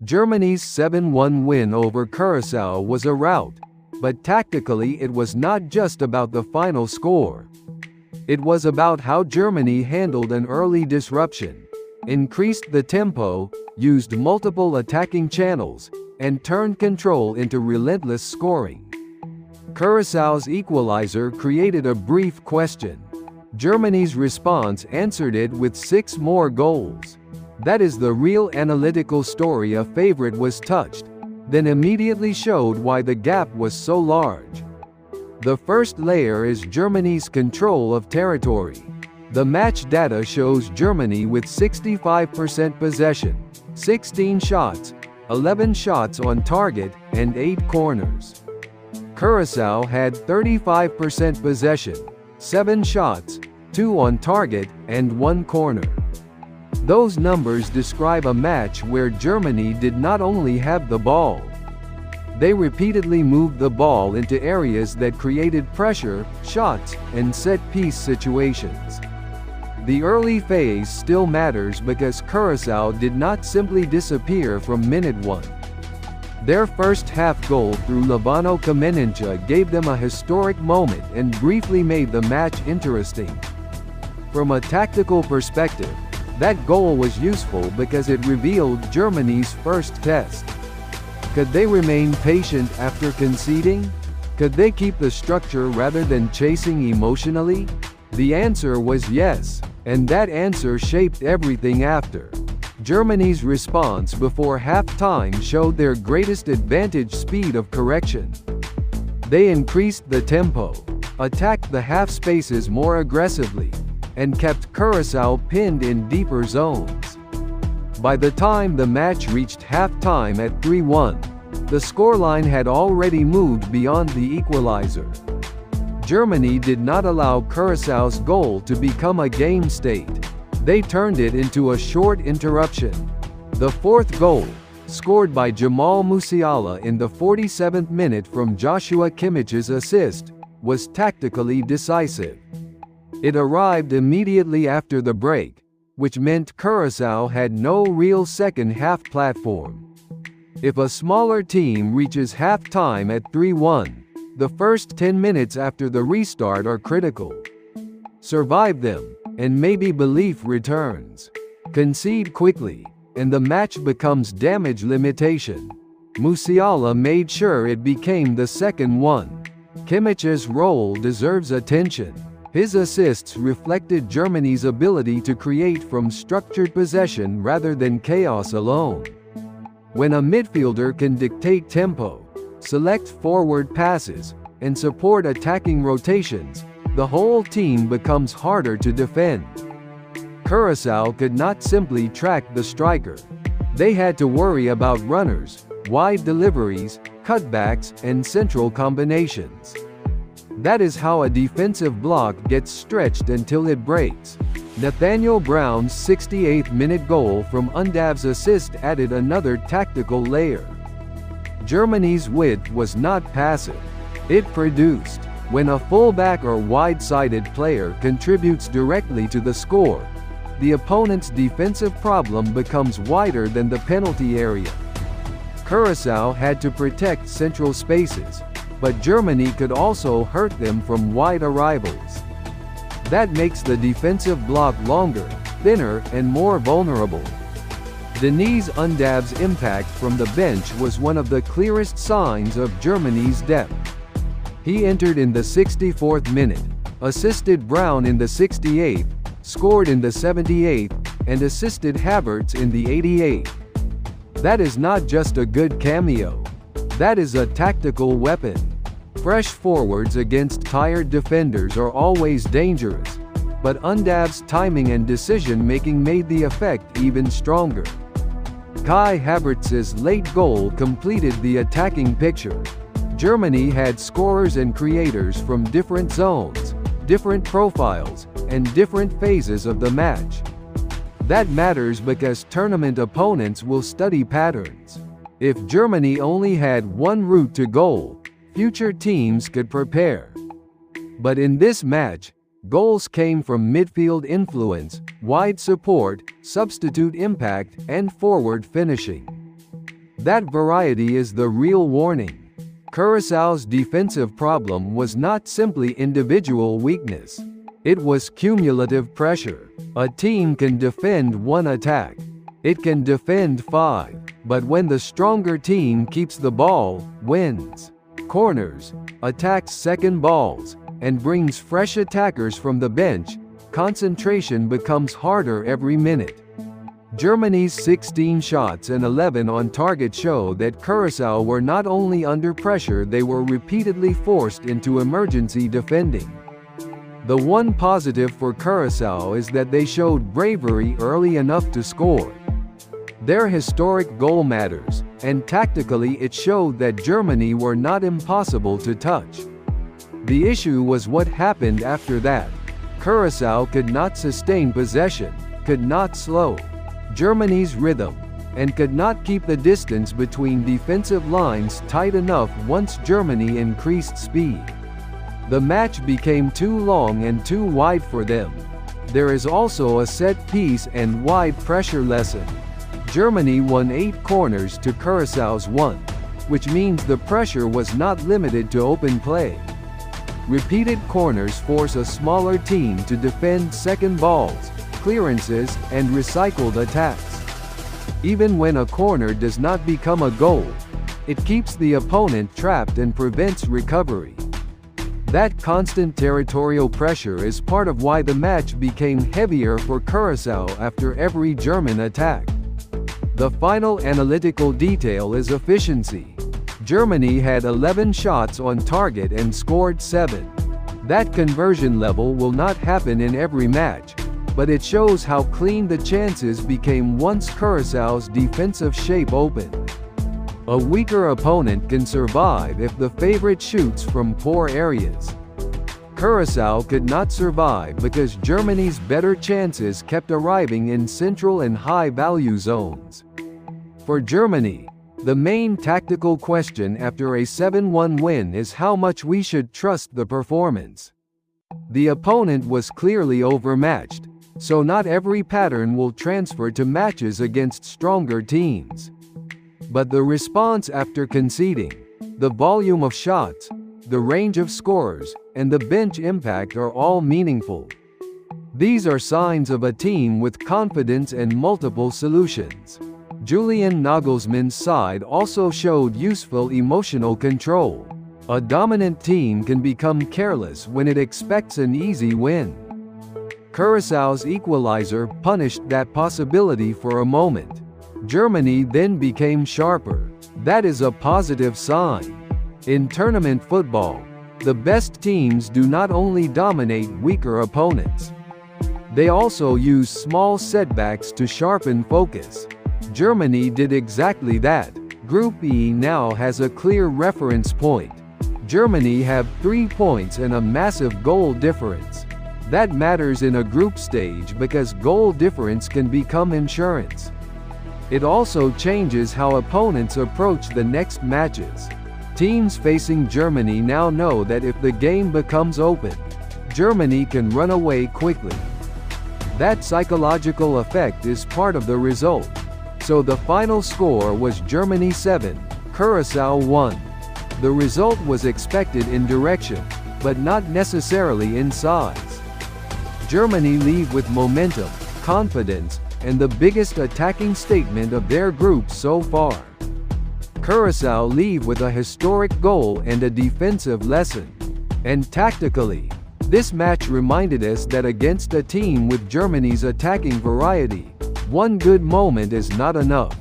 Germany's 7-1 win over Curaçao was a rout, but tactically it was not just about the final score. It was about how Germany handled an early disruption, increased the tempo, used multiple attacking channels, and turned control into relentless scoring. Curaçao's equalizer created a brief question. Germany's response answered it with 6 more goals. That is the real analytical story. A favorite was touched, then immediately showed why the gap was so large. The first layer is Germany's control of territory. The match data shows Germany with 65% possession, 16 shots, 11 shots on target, and 8 corners. Curaçao had 35% possession, 7 shots, 2 on target, and 1 corner. Those numbers describe a match where Germany did not only have the ball. They repeatedly moved the ball into areas that created pressure, shots, and set-piece situations. The early phase still matters because Curaçao did not simply disappear from minute 1. Their first half goal through Labano Kimmich gave them a historic moment and briefly made the match interesting. From a tactical perspective, that goal was useful because it revealed Germany's first test. Could they remain patient after conceding? Could they keep the structure rather than chasing emotionally? The answer was yes, and that answer shaped everything after. Germany's response before half-time showed their greatest advantage: speed of correction. They increased the tempo, attacked the half spaces more aggressively, and kept Curaçao pinned in deeper zones. By the time the match reached half-time at 3-1, the scoreline had already moved beyond the equalizer. Germany did not allow Curaçao's goal to become a game state. They turned it into a short interruption. The fourth goal, scored by Jamal Musiala in the 47th minute from Joshua Kimmich's assist, was tactically decisive. It arrived immediately after the break, which meant Curaçao had no real second-half platform. If a smaller team reaches half-time at 3-1, the first 10 minutes after the restart are critical. Survive them, and maybe belief returns. Concede quickly, and the match becomes damage limitation. Musiala made sure it became the second one. Kimmich's role deserves attention. His assists reflected Germany's ability to create from structured possession rather than chaos alone. When a midfielder can dictate tempo, select forward passes, and support attacking rotations, the whole team becomes harder to defend. Curaçao could not simply track the striker. They had to worry about runners, wide deliveries, cutbacks, and central combinations. That is how a defensive block gets stretched until it breaks. Nathaniel Brown's 68th-minute goal from Undav's assist added another tactical layer. Germany's width was not passive. It produced. When a fullback or wide-sided player contributes directly to the score, the opponent's defensive problem becomes wider than the penalty area. Curaçao had to protect central spaces, but Germany could also hurt them from wide arrivals. That makes the defensive block longer, thinner, and more vulnerable. Deniz Undav's impact from the bench was one of the clearest signs of Germany's depth. He entered in the 64th minute, assisted Brown in the 68th, scored in the 78th, and assisted Havertz in the 88th. That is not just a good cameo. That is a tactical weapon. Fresh forwards against tired defenders are always dangerous, but Undav's timing and decision-making made the effect even stronger. Kai Havertz's late goal completed the attacking picture. Germany had scorers and creators from different zones, different profiles, and different phases of the match. That matters because tournament opponents will study patterns. If Germany only had one route to goal, future teams could prepare. But in this match, goals came from midfield influence, wide support, substitute impact, and forward finishing. That variety is the real warning. Curaçao's defensive problem was not simply individual weakness. It was cumulative pressure. A team can defend one attack. It can defend 5, but when the stronger team keeps the ball, wins corners, attacks second balls, and brings fresh attackers from the bench, concentration becomes harder every minute. Germany's 16 shots and 11 on target show that Curaçao were not only under pressure, they were repeatedly forced into emergency defending. The one positive for Curaçao is that they showed bravery early enough to score. Their historic goal matters, and tactically it showed that Germany were not impossible to touch. The issue was what happened after that. Curaçao could not sustain possession, could not slow Germany's rhythm, and could not keep the distance between defensive lines tight enough once Germany increased speed. The match became too long and too wide for them. There is also a set piece and wide pressure lesson. Germany won 8 corners to Curaçao's 1, which means the pressure was not limited to open play. Repeated corners force a smaller team to defend second balls, clearances, and recycled attacks. Even when a corner does not become a goal, it keeps the opponent trapped and prevents recovery. That constant territorial pressure is part of why the match became heavier for Curaçao after every German attack. The final analytical detail is efficiency. Germany had 11 shots on target and scored 7. That conversion level will not happen in every match, but it shows how clean the chances became once Curaçao's defensive shape opened. A weaker opponent can survive if the favorite shoots from poor areas. Curaçao could not survive because Germany's better chances kept arriving in central and high-value zones. For Germany, the main tactical question after a 7-1 win is how much we should trust the performance. The opponent was clearly overmatched, so not every pattern will transfer to matches against stronger teams. But the response after conceding, the volume of shots, the range of scorers, and the bench impact are all meaningful. These are signs of a team with confidence and multiple solutions. Julian Nagelsmann's side also showed useful emotional control. A dominant team can become careless when it expects an easy win. Curaçao's equalizer punished that possibility for a moment. Germany then became sharper. That is a positive sign. In tournament football, the best teams do not only dominate weaker opponents. They also use small setbacks to sharpen focus. Germany did exactly that. Group E now has a clear reference point. Germany have 3 points and a massive goal difference. That matters in a group stage because goal difference can become insurance. It also changes how opponents approach the next matches. Teams facing Germany now know that if the game becomes open, Germany can run away quickly. That psychological effect is part of the result. So the final score was Germany 7, Curaçao 1. The result was expected in direction, but not necessarily in size. Germany leave with momentum, confidence, and the biggest attacking statement of their group so far. Curaçao leave with a historic goal and a defensive lesson. And tactically, this match reminded us that against a team with Germany's attacking variety, one good moment is not enough.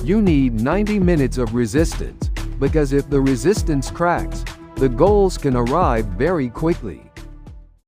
You need 90 minutes of resistance, because if the resistance cracks, the goals can arrive very quickly.